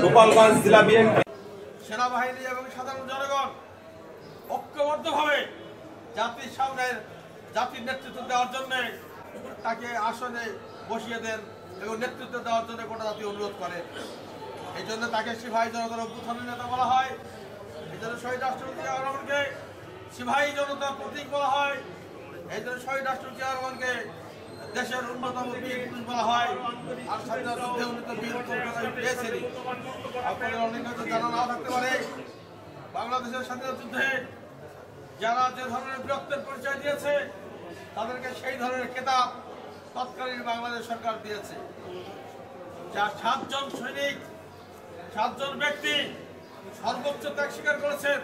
গোপালগঞ্জ জেলা বিএনপি সেনাবাহিনী এবং সাধারণ জনগণ ঐক্যবদ্ধভাবে জাতির সামনে জাতির নেতৃত্ব দেওয়ার জন্য তাকে আসনে বসিয়ে দেন এবং নেতৃত্ব দেওয়ার জন্য গোটা জাতি অনুরোধ করে। এই জন্য তাকে সিপাহী জনতার অভ্যুত্থানের নেতা বলা হয়। এই জন্য শহীদ রাষ্ট্রপতি জিয়া রহমানকে সিপাহী জনতার প্রতীক বলা হয়। এই জন্য শহীদ রাষ্ট্রপতি জিয়া রহমানকে দেশের অন্যতম বীর পুরুষ বলা হয়। আর স্বাধীনতা যুদ্ধে উন্নত বীর পেয়েছেন। আপনাদের অনেক হয়তো জানা নাও থাকতে পারে, বাংলাদেশের স্বাধীনতা যুদ্ধে যারা যে ধরনের বীরত্বের পরিচয় দিয়েছে তাদেরকে সেই ধরনের খেতাব তৎকালীন বাংলাদেশ সরকার দিয়েছে। যা 7 জন সৈনিক, 7 জন ব্যক্তি সর্বোচ্চ ত্যাগ স্বীকার করেছেন,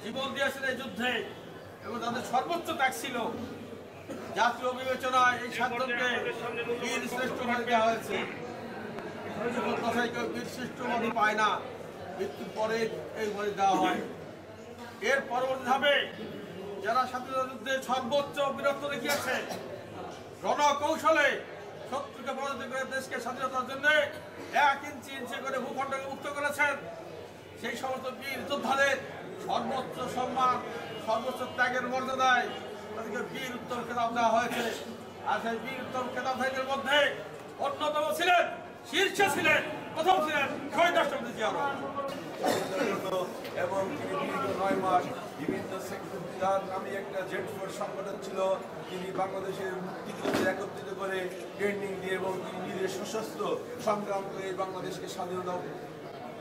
জীবন দিয়েছেন এই যুদ্ধে, এবং তাদের সর্বোচ্চ ত্যাগ ছিল। জাতীয় বিবেচনায় এই 7 জনকে বীর শ্রেষ্ঠ উপাধি দেওয়া হয়েছে। কথায় কেউ বীর শ্রেষ্ঠ উপাধি পায় না, মৃত্যুর পরে এই উপাধি দেওয়া হয়। এর পরবর্তী ধাপে যারা স্বাধীনতা যুদ্ধে সর্বোচ্চ বীরত্ব দেখিয়েছে, রণকৌশলে শত্রুকে পরাজিত করে দেশকে স্বাধীনতার জন্য 1 ইঞ্চি ইঞ্চি করে ভূখণ্ডকে মুক্ত করেছেন, সেই সমস্ত বীর যোদ্ধাদের সর্বোচ্চ সম্মান, সর্বোচ্চ ত্যাগের মর্যাদায় তাদেরকে বীর উত্তম খেতাব দেওয়া হয়েছে। আর সেই বীর উত্তম খেতাবধারীদের মধ্যে অন্যতম ছিলেন, শীর্ষে ছিলেন, প্রথম ছিলেন শহীদ রাষ্ট্রপতি জিয়া রহমান। এবং তিনি দীর্ঘ 9 মাস বিভিন্ন সেক্টর নামে একটা জেড ফোর্স সংগঠন ছিল। তিনি বাংলাদেশের মুক্তিযুদ্ধে একত্রিত করে ট্রেনিং দিয়ে এবং তিনি নিজের সশস্ত্র সংগ্রাম করে বাংলাদেশকে স্বাধীনতা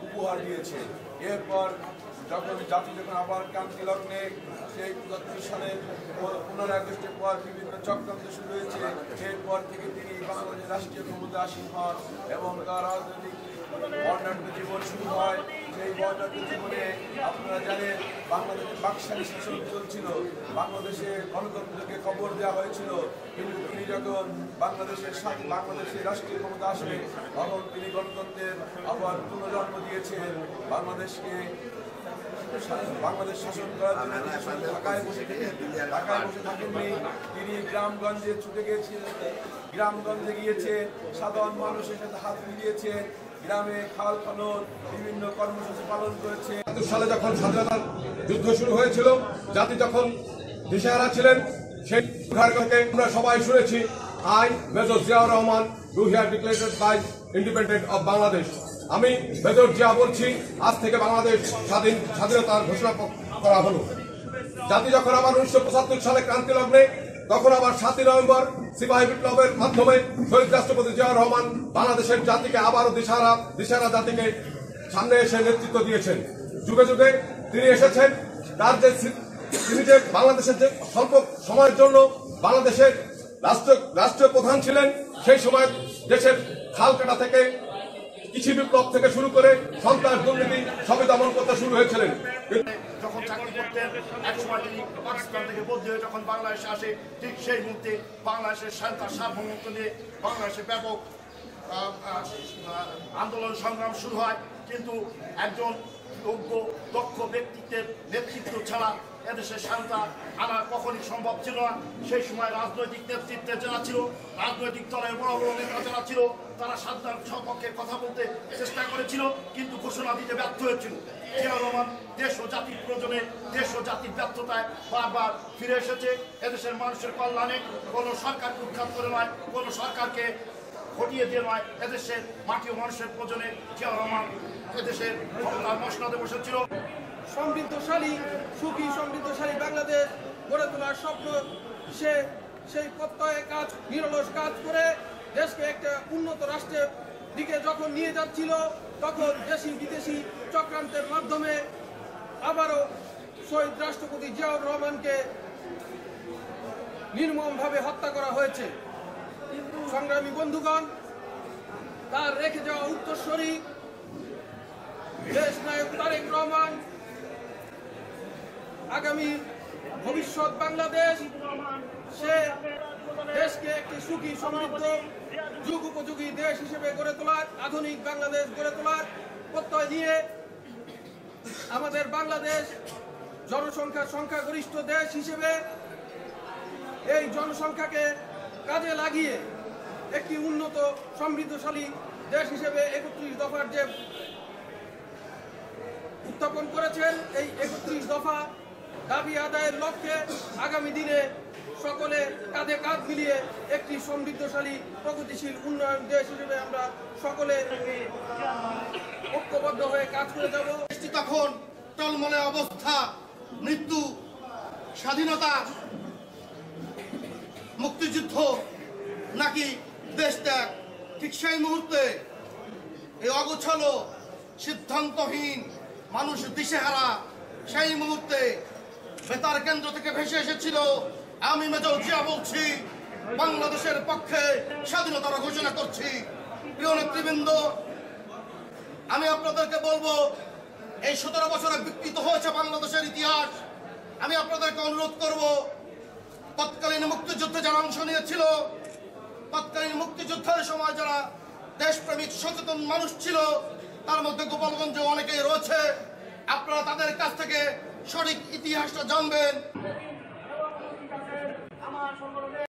উপহার দিয়েছে। এরপর জাতি যখন আবার ক্রান্তি লগ্নে সেই ৩২ সালের 15 আগস্টের পর বিভিন্ন চক্রান্ত শুরু হয়েছে, এরপর থেকে তিনি বাংলাদেশের রাষ্ট্রীয় ক্ষমতা আসীন হন এবং তার রাজনৈতিক বর্ণাঢ্য জীবন শুরু হয়। সেই বর্ণাঢ্য জীবনে আপনারা জানেন বাংলাদেশে বাকশালী শাসন চলছিল, বাংলাদেশে গণতন্ত্রকে খবর দেওয়া হয়েছিল। কিন্তু তিনি যখন বাংলাদেশের রাষ্ট্রীয় ক্ষমতা আসে তখন তিনি গণতন্ত্রের আবার পুনর্জন্ম দিয়েছেন। বাংলাদেশ শাসন করার জন্য ঢাকায় বসে থাকেননি, তিনি গ্রামগঞ্জে ছুটে গিয়েছিলেন, গ্রামগঞ্জে গিয়েছে, সাধারণ মানুষের সাথে হাত মিলিয়েছে, গ্রামে খাল খনন বিভিন্ন কর্মসূচি পালন করেছে। ৭২ সালে যখন স্বাধীনতার যুদ্ধ শুরু হয়েছিল, জাতি যখন দিশেহারা ছিলেন, সেই থেকে আমরা সবাই শুনেছি, I major Ziaur Rahman do here declared by independent of Bangladesh. আমি মেজর জিয়া বলছি, আজ থেকে বাংলাদেশ স্বাধীনতার ঘোষণা করা হলো। জাতি যখন আবার 1975 সালে ক্রান্তি লগ্নে, তখন আবার 7ই নভেম্বর সিপাহী বিপ্লবের মাধ্যমে শহীদ রাষ্ট্রপতি জিয়াউর রহমান বাংলাদেশের জাতিকে আবারও দিশারা জাতিকে সামনে এসে নেতৃত্ব দিয়েছেন। যুগে যুগে তিনি এসেছেন, তিনি যে বাংলাদেশের যে স্বল্প সময়ের জন্য বাংলাদেশের রাষ্ট্রীয় প্রধান ছিলেন, সেই সময় দেশের খাল কাটা থেকে কৃষি বিপ্লব থেকে শুরু করে সন্ত্রাস দুর্নীতি সবই দমন করতে শুরু হয়েছিলেন। যখন চাকরি করতেন, একসময় তিনি পাকিস্তান থেকে বদলি হয়ে যখন বাংলাদেশে আসে, ঠিক সেই মুহূর্তে বাংলাদেশের সার্বভৌমত্ব নিয়ে বাংলাদেশে ব্যাপক আন্দোলন সংগ্রাম শুরু হয়। কিন্তু একজন যোগ্য দক্ষ ব্যক্তিত্বের নেতৃত্ব ছাড়া এদেশের স্বাধীনতা আনা কখনই সম্ভব ছিল না। সেই সময় রাজনৈতিক নেতৃত্বে যারা ছিল, রাজনৈতিক দলের বড় বড় নেতা যারা ছিল, তারা স্বাধীনতার সপক্ষে কথা বলতে চেষ্টা করেছিল, কিন্তু ঘোষণা দিতে ব্যর্থ হয়েছিল। জিয়া রহমান দেশ ও জাতির প্রয়োজনে, দেশ ও জাতির ব্যর্থতায় বারবার ফিরে এসেছে। এদেশের মানুষের কল্যাণে কোনো সরকারকে উৎখাত করে নয়, কোনো সরকারকে ঘটিয়ে দিয়ে নয়, এদেশের মাটি ও মানুষের প্রয়োজনে জিয়া রহমান এদেশের ক্ষমতার মসনদে বসেছিল। সমৃদ্ধশালী, সুখী সমৃদ্ধশালী বাংলাদেশ গড়ে তোলার স্বপ্ন সেই প্রত্যয়ে নিরলস কাজ করে দেশকে একটা উন্নত রাষ্ট্রের দিকে যখন নিয়ে যাচ্ছিল, তখন দেশি বিদেশি চক্রান্তের মাধ্যমে আবারও শহীদ রাষ্ট্রপতি জিয়াউর রহমানকে নির্মমভাবে হত্যা করা হয়েছে। সংগ্রামী বন্ধুগণ, তার রেখে যাওয়া উত্তরসূরি দেশ নায়ক তারেক রহমান আগামী ভবিষ্যৎ বাংলাদেশ, সে দেশকে একটি সুখী সমৃদ্ধ যুগ উপযোগী দেশ হিসেবে গড়ে তোলার, আধুনিক বাংলাদেশ গড়ে তোলার প্রত্যয় নিয়ে আমাদের বাংলাদেশ সংখ্যাগরিষ্ঠ দেশ হিসেবে এই জনসংখ্যাকে কাজে লাগিয়ে একটি উন্নত সমৃদ্ধশালী দেশ হিসেবে 31 দফার যে উত্থাপন করেছেন, এই 31 দফা দাবি আদায়ের লক্ষ্যে আগামী দিনে সকলে কাঁধে কাঁধ মিলিয়ে একটি সমৃদ্ধশালী প্রগতিশীল উন্নয়ন দেশ হিসেবে আমরা সকলে ঐক্যবদ্ধ হয়ে কাজ করে যাব। দেশটি তখন টলমলে অবস্থা, মৃত্যু, স্বাধীনতা, মুক্তিযুদ্ধ নাকি দেশ ত্যাগ। ঠিক সেই মুহূর্তে এই অগোছালো সিদ্ধান্তহীন মানুষ দিশেহারা সেই মুহূর্তে বেতার কেন্দ্র থেকে ভেসে এসেছিল, আমি মেজর জিয়া বলছি, বাংলাদেশের পক্ষে স্বাধীনতার ঘোষণা করছি। প্রিয় নেতৃবৃন্দ, আমি আপনাদেরকে বলবো, এই 17 বছরে বিকৃত হয়েছে বাংলাদেশের ইতিহাস। আমি আপনাদেরকে অনুরোধ করব, তৎকালীন মুক্তিযুদ্ধে যারা অংশ নিয়েছিল, তৎকালীন মুক্তিযুদ্ধের সময় যারা দেশপ্রেমিক সচেতন মানুষ ছিল, তার মধ্যে গোপালগঞ্জে অনেকেই রয়েছে। আপনারা তাদের কাছ থেকে সঠিক ইতিহাসটা জানবেন।